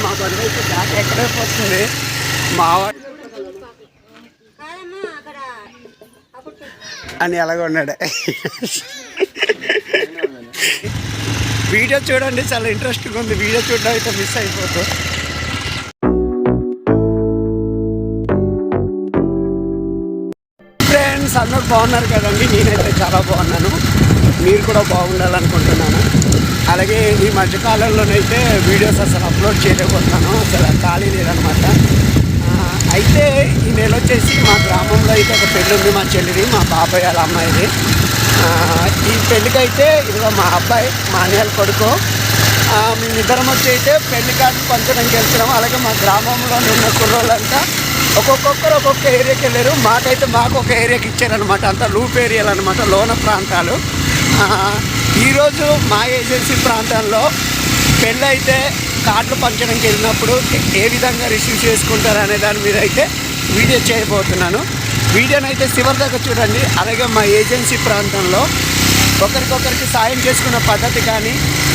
మా బండి అయితే దాకా ఎక్కడే పోతుంది మావాడు అని ఎలాగ ఉన్నాడు. వీడియో చూడండి, చాలా ఇంట్రెస్టింగ్ ఉంది. వీడియో చూడడం అయితే మిస్ అయిపోతుంది. ఫ్రెండ్స్ అందరూ బాగున్నారు కదండి. నేనైతే చాలా బాగున్నాను. మీరు కూడా బాగుండాలనుకుంటున్నాను. అలాగే ఈ మధ్యకాలంలోనైతే వీడియోస్ అసలు అప్లోడ్ చేయలేకపోతున్నాను. అసలు ఖాళీ లేదనమాట. అయితే ఈ నెల వచ్చేసి మా గ్రామంలో అయితే ఒక పెళ్ళి ఉంది. మా చెల్లిది, మా బాబాయ్ వాళ్ళ అమ్మాయిది. ఈ పెళ్ళికైతే ఇదిగో మా అబ్బాయి, మా అన్నయ్య కొడుకు, మేమిద్దరం వచ్చి అయితే పెళ్లి కార్డు పంచడానికి వెళ్తున్నాం. అలాగే మా గ్రామంలో ఉన్న కుర్రోళ్ళంతా ఒక్కొక్కరు ఒక్కొక్క ఏరియాకి వెళ్ళారు. మాకు ఒక ఏరియాకి ఇచ్చారనమాట. అంతా లూప్ ఏరియాలు అనమాట, లోన ప్రాంతాలు. ఈరోజు మా ఏజెన్సీ ప్రాంతంలో పెళ్ళి అయితే కార్డులు పంచడానికి వెళ్ళినప్పుడు ఏ విధంగా రిసీవ్ చేసుకుంటారు అనే దాని మీద అయితే వీడియో చేయబోతున్నాను. వీడియోనైతే చివరి దాకా చూడండి. అలాగే మా ఏజెన్సీ ప్రాంతంలో ఒకరికొకరికి సాయం చేసుకున్న పద్ధతి కానీ,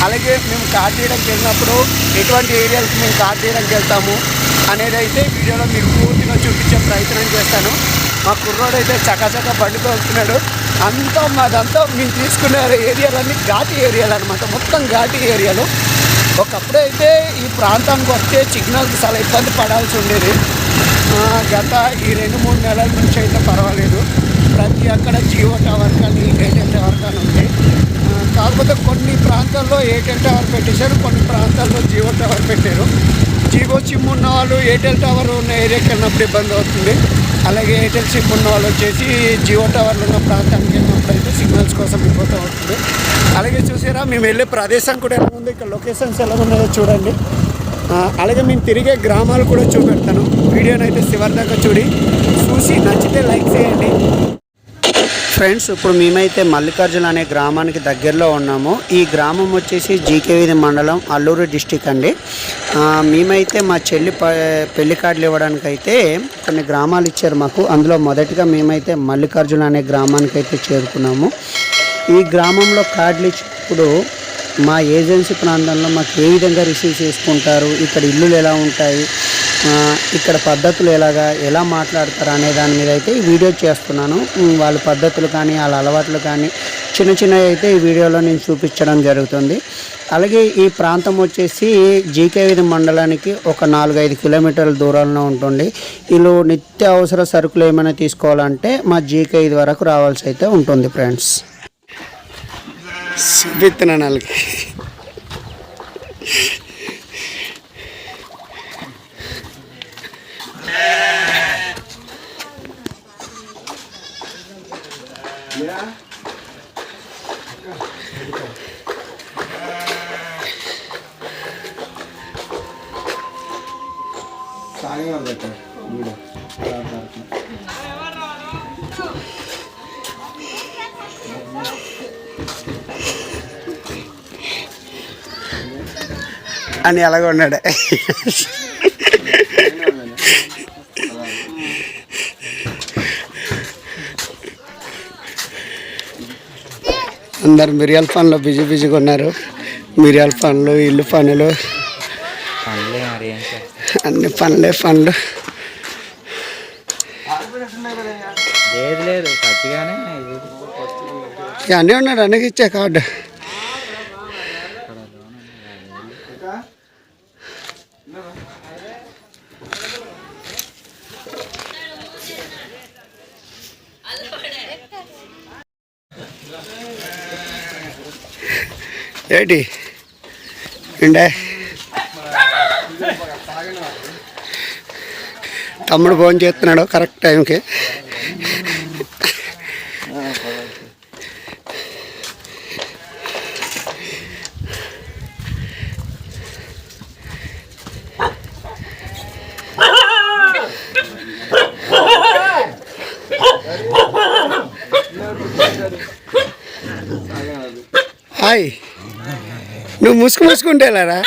అలాగే మేము కార్డు తీయడానికి వెళ్ళినప్పుడు ఎటువంటి ఏరియాలకు మేము కార్డు తీయడానికి వెళ్తాము అనేది అయితే వీడియోలో మీకు పూర్తిగా చూపించే ప్రయత్నం చేస్తాను. మా కుర్రోడు అయితే చక్కచక్క బండితో వస్తున్నాడు. మాదంతా మేము తీసుకునే ఏరియాలన్నీ ఘాటి ఏరియాలు అనమాట, మొత్తం ఘాటి ఏరియాలు. ఒకప్పుడైతే ఈ ప్రాంతానికి వస్తే సిగ్నల్కి చాలా ఇబ్బంది పడాల్సి ఉండేది. గత ఈ 2-3 నెలల నుంచి అయితే పర్వాలేదు. ప్రతి అక్కడ జియో టవర్ కానీ ఎయిర్టెల్ టవర్ కానీ ఉంది. కాకపోతే కొన్ని ప్రాంతాల్లో ఎయిర్టెల్ టవర్ పెట్టేశారు, కొన్ని ప్రాంతాల్లో జియో టవర్ పెట్టారు. జియో సిమ్ ఉన్న వాళ్ళు ఎయిర్టెల్ టవర్ ఉన్న ఏరియాకి వెళ్ళినప్పుడు ఇబ్బంది అవుతుంది. అలాగే ఎయిర్టెల్ సిమ్ ఉన్న వాళ్ళు వచ్చేసి జియో టవర్లు ఉన్న ప్రాంతానికి వెళ్ళినప్పుడు అయితే సిగ్నల్స్ కోసం ఇబ్బంది అవుతుంది. అలాగే చూసారా, మేము వెళ్ళే ప్రదేశం కూడా ఎలా ఉంది, ఇక్కడ లొకేషన్స్ ఎలా ఉన్నాయో చూడండి. అలాగే మేము తిరిగే గ్రామాలు కూడా చూపెడతాను. వీడియోని అయితే చివరి దాకా చూసి నచ్చితే లైక్ చేయండి. ఫ్రెండ్స్, ఇప్పుడు మేమైతే మల్లికార్జున అనే గ్రామానికి దగ్గరలో ఉన్నాము. ఈ గ్రామం వచ్చేసి జీకేవీధి మండలం, అల్లూరు డిస్టిక్ అండి. మేమైతే మా చెల్లి పెళ్లి కార్డులు ఇవ్వడానికి అయితే కొన్ని గ్రామాలు ఇచ్చారు మాకు. అందులో మొదటిగా మేమైతే మల్లికార్జున అనే గ్రామానికి అయితే చేరుకున్నాము. ఈ గ్రామంలో కార్డులు ఇచ్చినప్పుడు మా ఏజెన్సీ ప్రాంతంలో మాకు ఏ విధంగా రిసీవ్ చేసుకుంటారు, ఇక్కడ ఇల్లులు ఎలా ఉంటాయి, ఇక్కడ పద్ధతులు ఎలా మాట్లాడతారు అనే దాని మీద అయితే ఈ వీడియో చేస్తున్నాను. వాళ్ళ పద్ధతులు కానీ వాళ్ళ అలవాట్లు కానీ చిన్నవి అయితే ఈ వీడియోలో నేను చూపించడం జరుగుతుంది. అలాగే ఈ ప్రాంతం వచ్చేసి జీకేవీధి మండలానికి ఒక 4-5 కిలోమీటర్ల దూరంలో ఉంటుంది. వీళ్ళు నిత్య అవసర సరుకులు ఏమైనా తీసుకోవాలంటే మా జీకేవీధి వరకు రావాల్సి అయితే ఉంటుంది. ఫ్రెండ్స్, విత్తనాలకి అని ఎలాగ ఉన్నాడు. అందరు మిరియాల పనులు బిజీగా ఉన్నారు. మిరియాల పనులు, ఇల్లు పనులు, అన్ని పనులు అన్నీ ఉన్నాడు. అన్నకి ఇచ్చే కార్డు ఏంటి ఉండే తమ్ముడు ఫోన్ చేస్తున్నాడు కరెక్ట్ టైంకి. హాయ్, నువ్వు మూసుకుంటేలారా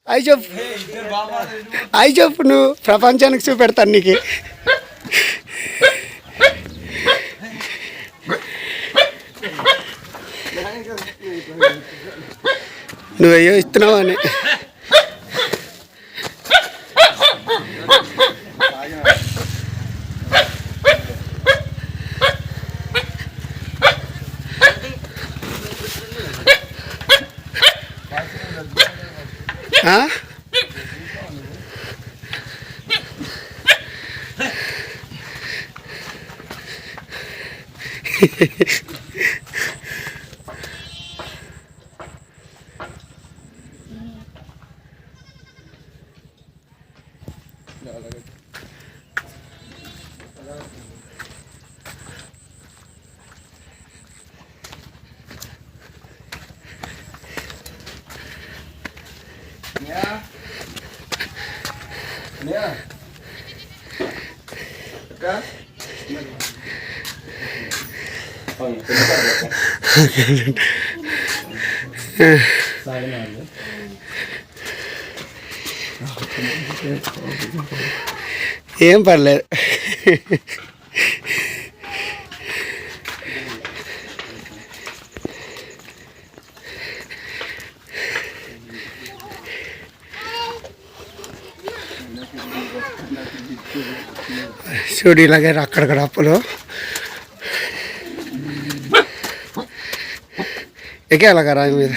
అయి చెప్పు నువ్వు ప్రపంచానికి చూపెడతాను నీకు. నువ్వయ్యో ఇస్తున్నావని ఏం పర్లేదు. చూడు ఇలాగే అక్కడక్కడ అప్పులు ఎక్కే అలాగా రాయి మీద.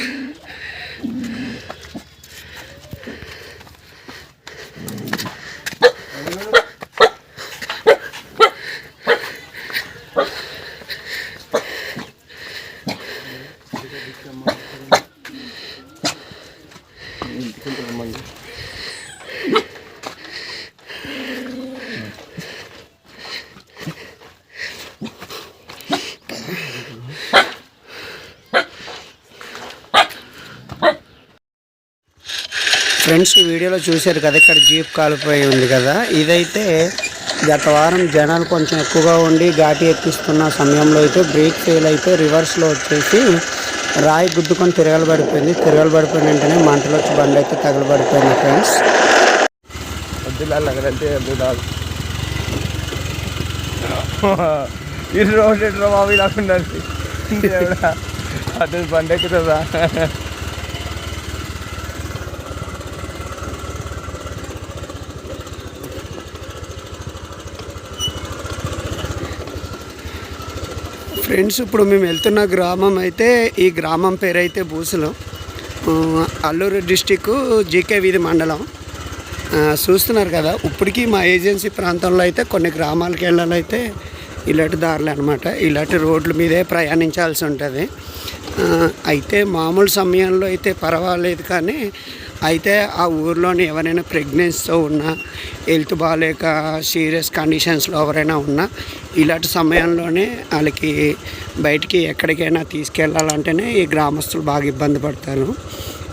ఫ్రెండ్స్ ఈ వీడియోలో చూశారు కదా, ఇక్కడ జీప్ కాలిపోయి ఉంది కదా. ఇదైతే గత వారం జనాలు కొంచెం ఎక్కువగా ఉండి ఘాటి ఎక్కిస్తున్న సమయంలో అయితే బ్రేక్ ఫెయిల్ అయితే రివర్స్లో వచ్చేసి రాయి గుద్దుకొని తిరగలబడిపోయింది. తిరగలబడిపోయిన వెంటనే మంటలు వచ్చి బండి అయితే తగలబడిపోయింది ఫ్రెండ్స్. ఇది రోడ్ బాబు లేకుండా అటు బండి ఎక్కుతుందా? ఫ్రెండ్స్ ఇప్పుడు మేము వెళ్తున్న గ్రామం అయితే, ఈ గ్రామం పేరు అయితే బూసులు, అల్లూరు డిస్టిక్ జీకే వీధి మండలం. చూస్తున్నారు కదా, ఇప్పటికీ మా ఏజెన్సీ ప్రాంతంలో అయితే కొన్ని గ్రామాలకు వెళ్ళాలైతే ఇలాంటి దారులు అనమాట, ఇలాంటి రోడ్ల మీదే ప్రయాణించాల్సి ఉంటుంది. అయితే మామూలు సమయంలో అయితే పర్వాలేదు, కానీ అయితే ఆ ఊర్లోని ఎవరైనా ప్రెగ్నెన్సీతో ఉన్నా, హెల్త్ బాగాలేక సీరియస్ కండిషన్స్లో ఎవరైనా ఉన్నా ఇలాంటి సమయంలోనే వాళ్ళకి బయటికి ఎక్కడికైనా తీసుకెళ్ళాలంటేనే ఈ గ్రామస్తులు బాగా ఇబ్బంది పడతారు.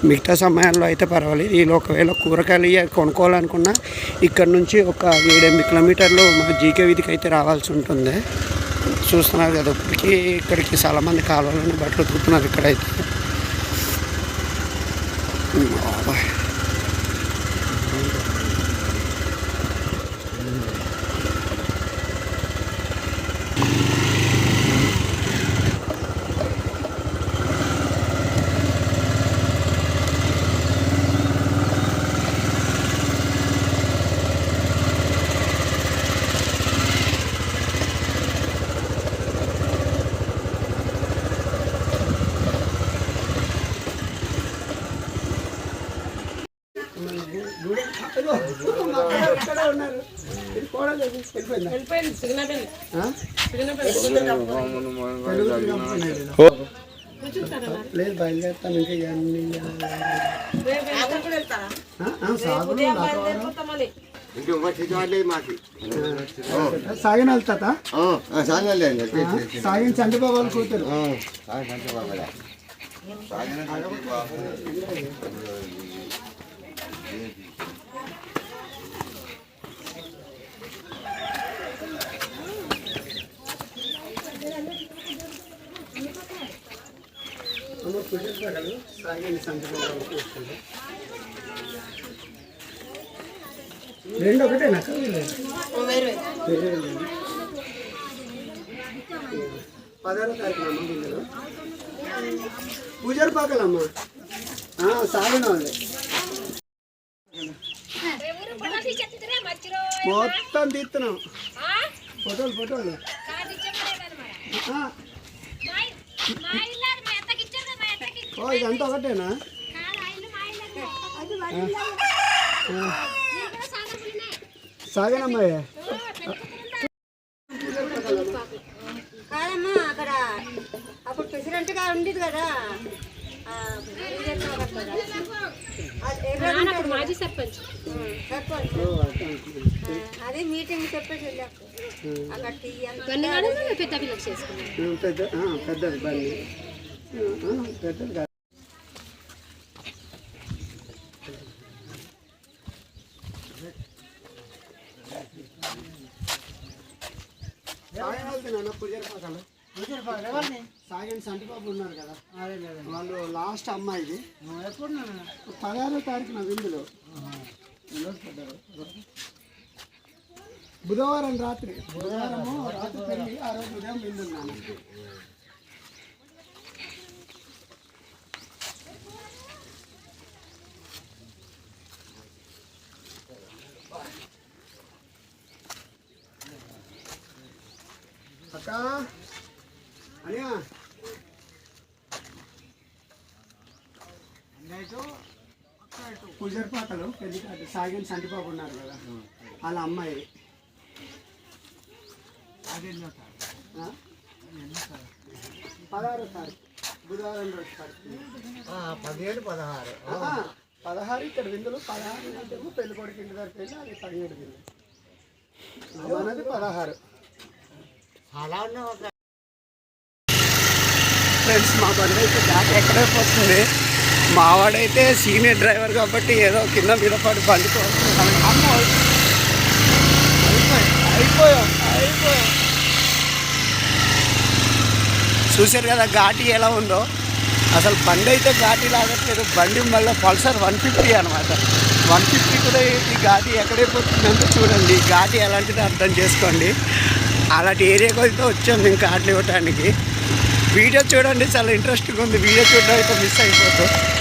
మిగతా సమయాల్లో అయితే పర్వాలేదు. వీళ్ళు ఒకవేళ కూరగాయలు కొనుక్కోవాలనుకున్నా ఇక్కడ నుంచి ఒక 7-8 కిలోమీటర్లు మన జీకే వీధికి అయితే రావాల్సి ఉంటుంది. చూస్తున్నారు కదా, ఇప్పటికీ ఇక్కడికి చాలామంది కాలువలను బట్టలు ఉతుకుతున్నారు ఇక్కడైతే. లేదు బయలుదేరుతాను ఇంకా సాగిన వెళ్తా సాగిన చంద్రబాబు వాళ్ళు కూతురు. రెండు ఒకటేనా? 16వ తారీఖు పూజారి పాకలమ్మా సాగిన వాళ్ళే. మొత్తం తీస్తున్నాం ఫోటోలు ఓ ఇదంతా ఒకటేనా సాగనమ్మాయి కాదమ్మా అక్కడ అప్పుడు ప్రెసిడెంట్ గా ఉండేది కదా మాజీ సర్పంచ్ అదే మీటింగ్ చెప్పేసి వెళ్ళాం అక్కడ పెద్దది బండి పెద్దది కాదు సాగని సంటిబాబు ఉన్నారు కదా వాళ్ళు లాస్ట్ అమ్మాయిది 16వ తారీఖున విందులో బుధవారం రాత్రి పెళ్ళి ఆ రోజు ఉదయం విందున్నాను అక్క అనియా పుజర్పాటలో పెళ్లి కాదు సాగని సంటిబాబు ఉన్నారు కదా వాళ్ళ అమ్మాయి 16వ తారీఖు బుధవారం రోజు 16 ఇక్కడ విందులు 16 గంటలకు పెళ్లి కొడుకు ఇంటి దగ్గర పెళ్ళి అది 17 విందు మనది 16 ఫ్రెండ్స్ మా బండి అయితే బ్యాక్ ఎక్కడే పోతుంది మావాడైతే సీనియర్ డ్రైవర్ కాబట్టి ఏదో కింద మీద పడి బండిపోతున్నాను అయిపోయాం చూసారు కదా ఘాటి ఎలా ఉందో అసలు బండి అయితే ఘాటి లాగట్లేదు బండి మళ్ళీ పల్సర్ 150 అనమాట 150 కూడా ఈ ఘాటి ఎక్కడైపోతుందంటే చూడండి ఘాటి ఎలాంటిది అర్థం చేసుకోండి అలాంటి ఏరియాకి అయితే వచ్చాం మేము కార్లు ఇవ్వటానికి వీడియో చూడండి చాలా ఇంట్రెస్టింగ్ ఉంది వీడియో చూడడం అయితే మిస్ అయిపోతాం